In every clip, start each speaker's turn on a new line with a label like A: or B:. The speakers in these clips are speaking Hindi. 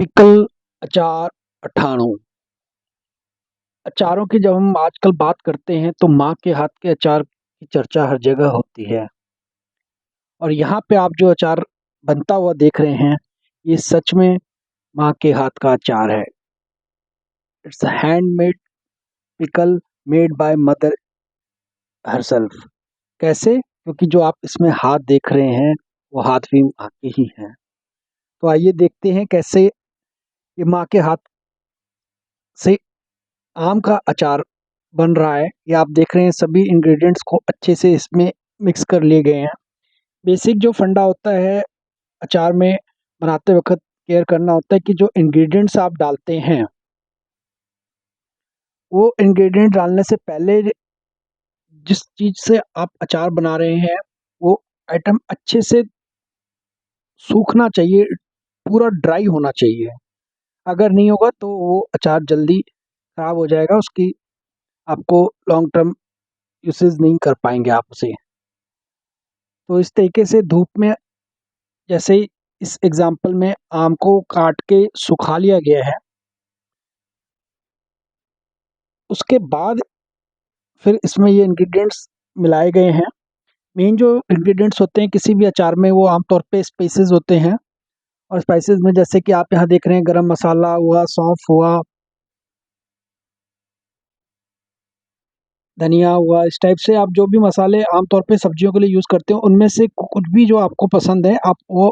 A: पिकल, अचार, अठाणु। अचारों की जब हम आजकल बात करते हैं तो माँ के हाथ के अचार की चर्चा हर जगह होती है। और यहाँ पे आप जो अचार बनता हुआ देख रहे हैं, ये सच में माँ के हाथ का अचार है। It's handmade pickle made by mother herself. कैसे? क्योंकि जो आप इसमें हाथ देख रहे हैं, वो हाथ भी माँ के ही हैं। तो आइए देखते हैं कैसे ये माँ के हाथ से आम का अचार बन रहा है। ये आप देख रहे हैं, सभी इंग्रेडिएंट्स को अच्छे से इसमें मिक्स कर लिए गए हैं। बेसिक जो फंडा होता है अचार में बनाते वक्त केयर करना होता है कि जो इंग्रेडिएंट्स आप डालते हैं, वो इंग्रेडिएंट डालने से पहले जिस चीज़ से आप अचार बना रहे हैं, वो आइटम अच्छे से सूखना चाहिए, पूरा ड्राई होना चाहिए। अगर नहीं होगा तो वो अचार जल्दी खराब हो जाएगा, उसकी आपको लॉन्ग टर्म यूसेज नहीं कर पाएंगे आप उसे। तो इस तरीके से धूप में, जैसे ही इस एग्जांपल में आम को काट के सुखा लिया गया है, उसके बाद फिर इसमें ये इंग्रेडिएंट्स मिलाए गए हैं। मेन जो इंग्रेडिएंट्स होते हैं किसी भी अचार में, वो आमतौर पे स्पाइसेस होते हैं। और स्पाइसेस में जैसे कि आप यहाँ देख रहे हैं, गरम मसाला हुआ, सौंफ हुआ, धनिया हुआ, इस टाइप से आप जो भी मसाले आमतौर पे सब्जियों के लिए यूज़ करते हो, उनमें से कुछ भी जो आपको पसंद है आप वो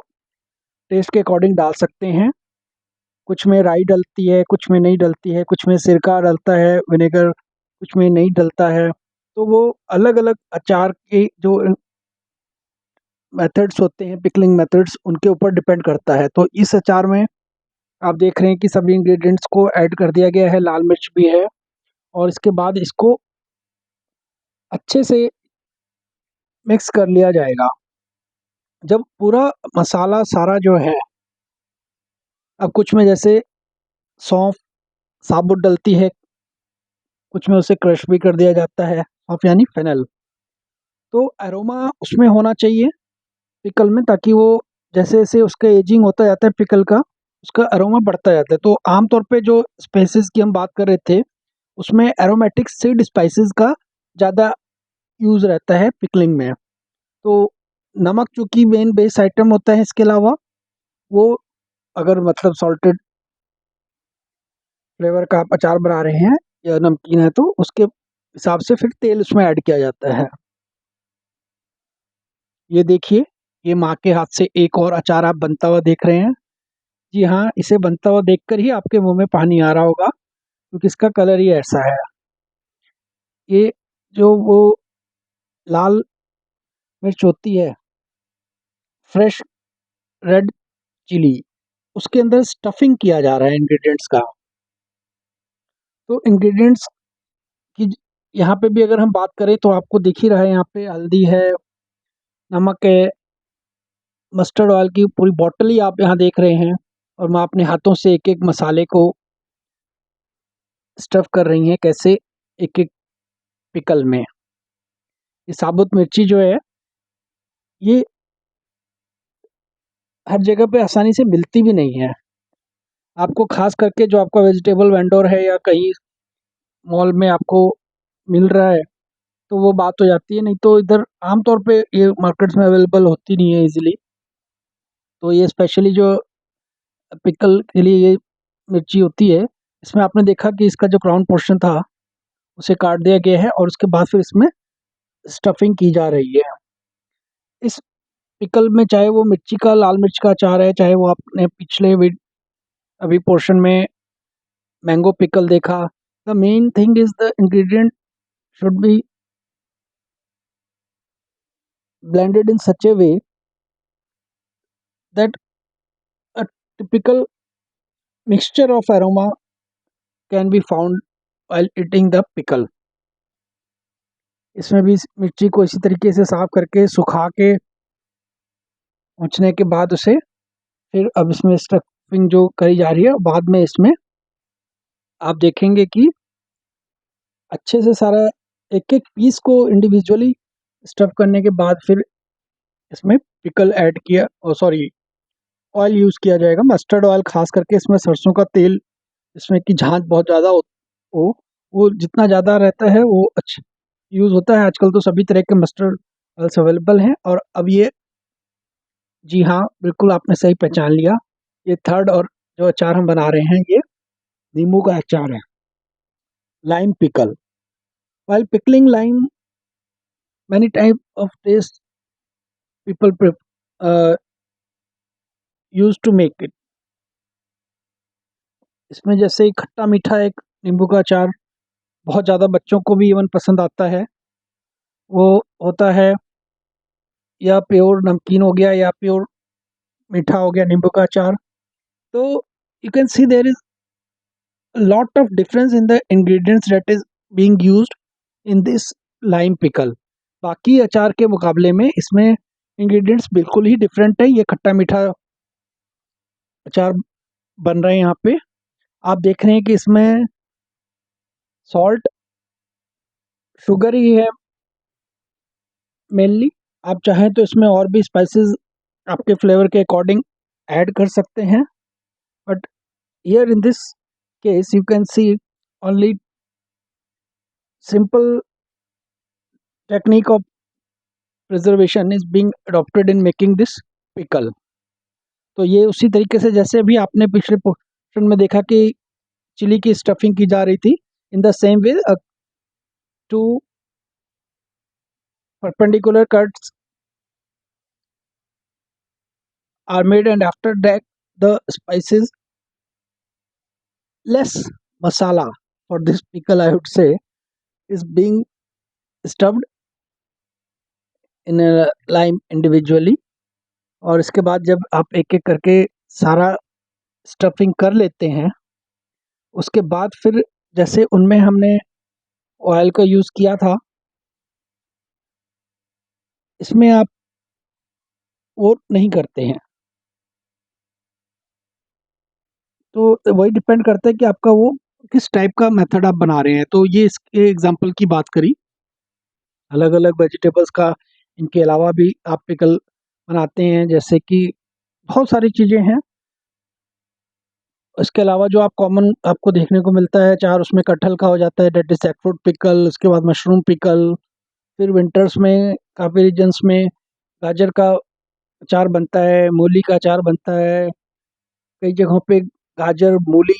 A: टेस्ट के अकॉर्डिंग डाल सकते हैं। कुछ में राई डलती है, कुछ में नहीं डलती है, कुछ में सिरका डलता है, विनेगर, कुछ में नहीं डलता है। तो वो अलग अलग अचार के जो मेथड्स होते हैं, पिकलिंग मेथड्स, उनके ऊपर डिपेंड करता है। तो इस अचार में आप देख रहे हैं कि सभी इंग्रेडिएंट्स को ऐड कर दिया गया है, लाल मिर्च भी है। और इसके बाद इसको अच्छे से मिक्स कर लिया जाएगा। जब पूरा मसाला सारा जो है, अब कुछ में जैसे सौंफ साबुत डलती है, कुछ में उसे क्रश भी कर दिया जाता है, सौंफ यानी फेनल। तो अरोमा उसमें होना चाहिए पिकल में, ताकि वो जैसे जैसे उसका एजिंग होता जाता है पिकल का, उसका अरोमा बढ़ता जाता है। तो आमतौर पे जो स्पाइसेस की हम बात कर रहे थे, उसमें एरोमेटिक सीड स्पाइसेस का ज़्यादा यूज़ रहता है पिकलिंग में। तो नमक चूँकि मेन बेस आइटम होता है, इसके अलावा वो अगर मतलब सॉल्टेड फ्लेवर का आप अचार बना रहे हैं या नमकीन है, तो उसके हिसाब से फिर तेल उसमें ऐड किया जाता है। ये देखिए, ये माँ के हाथ से एक और अचार आप बनता हुआ देख रहे हैं। जी हाँ, इसे बनता हुआ देखकर ही आपके मुँह में पानी आ रहा होगा, क्योंकि इसका कलर ही ऐसा है। ये जो वो लाल मिर्च होती है, फ्रेश रेड चिली, उसके अंदर स्टफिंग किया जा रहा है इंग्रेडिएंट्स का। तो इंग्रेडिएंट्स की यहाँ पे भी अगर हम बात करें तो आपको दिख ही रहा है, यहाँ पे हल्दी है, नमक है, मस्टर्ड ऑयल की पूरी बॉटल ही आप यहाँ देख रहे हैं। और मैं अपने हाथों से एक एक मसाले को स्टफ कर रही हैं, कैसे एक एक पिकल में। ये साबुत मिर्ची जो है, ये हर जगह पे आसानी से मिलती भी नहीं है। आपको खास करके जो आपका वेजिटेबल वेंडर है या कहीं मॉल में आपको मिल रहा है, तो वो बात हो जाती है, नहीं तो इधर आमतौर पे ये मार्केट्स में अवेलेबल होती नहीं है इजीली। तो ये स्पेशली जो पिकल के लिए ये मिर्ची होती है, इसमें आपने देखा कि इसका जो क्राउन पोर्शन था, उसे काट दिया गया है और उसके बाद फिर इसमें स्टफिंग की जा रही है। इस पिकल में चाहे वो मिर्ची का, लाल मिर्च का अचार है, चाहे वो आपने पिछले अभी पोर्शन में मैंगो पिकल देखा, the main thing is the ingredient should be blended in such a way that a typical mixture of aroma can be found while eating the pickle। इसमें भी इस मिर्ची को इसी तरीके से साफ करके सुखा के पोंछने के बाद उसे फिर अब इसमें स्टफिंग जो करी जा रही है, बाद में इसमें आप देखेंगे कि अच्छे से सारा एक एक पीस को इंडिविजुअली स्टफ करने के बाद फिर इसमें पिकल ऐड किया, ओ सॉरी, ऑयल यूज़ किया जाएगा, मस्टर्ड ऑयल खास करके। इसमें सरसों का तेल, इसमें की झांझ बहुत ज़्यादा हो वो जितना ज़्यादा रहता है वो अच्छा यूज़ होता है। आजकल तो सभी तरह के मस्टर्ड ऑयल्स अवेलेबल हैं। और अब ये, जी हाँ, बिल्कुल आपने सही पहचान लिया, ये थर्ड और जो अचार हम बना रहे हैं ये नींबू का अचार है, lime pickle. While pickling lime, many type of taste people uh, used to make it. इसमें जैसे खट्टा मीठा एक नींबू का अचार बहुत ज़्यादा बच्चों को भी इवन पसंद आता है, वो होता है। या प्योर नमकीन हो गया या प्योर मीठा हो गया नींबू का अचार। तो you can see there is lot of difference in the ingredients that is being used in this lime pickle. बाकी अचार के मुकाबले में इसमें इंग्रेडिएंट्स बिल्कुल ही डिफरेंट है। ये खट्टा मीठा अचार बन रहे हैं यहाँ पे। आप देख रहे हैं कि इसमें सॉल्ट, शुगर ही है मेनली। आप चाहें तो इसमें और भी स्पाइसेस आपके फ्लेवर के अकॉर्डिंग ऐड कर सकते हैं, but here in this case you can C only simple technique of preservation is being adopted in making this pickle. तो ये उसी तरीके से जैसे अभी आपने पिछले पोर्शन में देखा कि चिली की स्टफिंग की जा रही थी, in the same way two perpendicular cuts are made, and after that the spices, less masala for this pickle I would say, is being stuffed in a lime individually। और इसके बाद जब आप एक एक करके सारा स्टफिंग कर लेते हैं, उसके बाद फिर जैसे उनमें हमने ऑयल का यूज़ किया था, इसमें आप वो नहीं करते हैं। तो वही डिपेंड करता है कि आपका वो किस टाइप का मेथड आप बना रहे हैं। तो ये इसके एग्जांपल की बात करी, अलग अलग वेजिटेबल्स का इनके अलावा भी आप पिकल बनाते हैं, जैसे कि बहुत सारी चीज़ें हैं। इसके अलावा जो आप कॉमन आपको देखने को मिलता है अचार, उसमें कटहल का हो जाता है, डेट इज जैकफ्रूट पिकल। उसके बाद मशरूम पिकल। फिर विंटर्स में काफ़ी रीजन्स में गाजर का अचार बनता है, मूली का अचार बनता है। कई जगहों पे गाजर, मूली,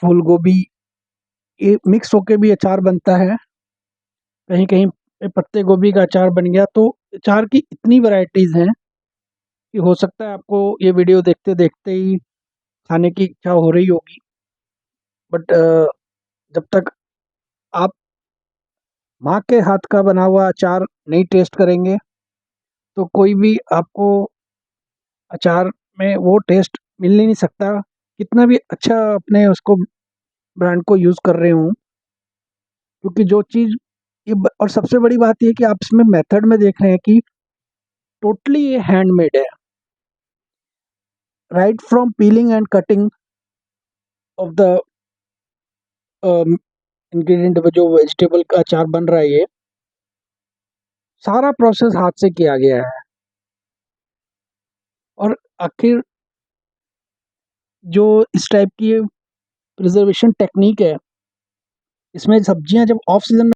A: फूल गोभी, ये मिक्स होके भी अचार बनता है। कहीं कहीं पे पत्ते गोभी का अचार बन गया। तो अचार की इतनी वैरायटीज़ हैं कि हो सकता है आपको ये वीडियो देखते देखते ही खाने की इच्छा हो रही होगी, बट जब तक आप माँ के हाथ का बना हुआ अचार नहीं टेस्ट करेंगे, तो कोई भी आपको अचार में वो टेस्ट मिल ही नहीं सकता, कितना भी अच्छा अपने उसको ब्रांड को यूज़ कर रहे हूँ। क्योंकि जो चीज़ और सबसे बड़ी बात ये है कि आप इसमें मेथड में देख रहे हैं कि टोटली ये हैंडमेड है, right from piling and cutting of the ingredient. जो वेजिटेबल का अचार बन रहा है, ये सारा प्रोसेस हाथ से किया गया है। और आखिर जो इस टाइप की प्रिजर्वेशन टेक्निक है, इसमें सब्जियां जब ऑफ सीजन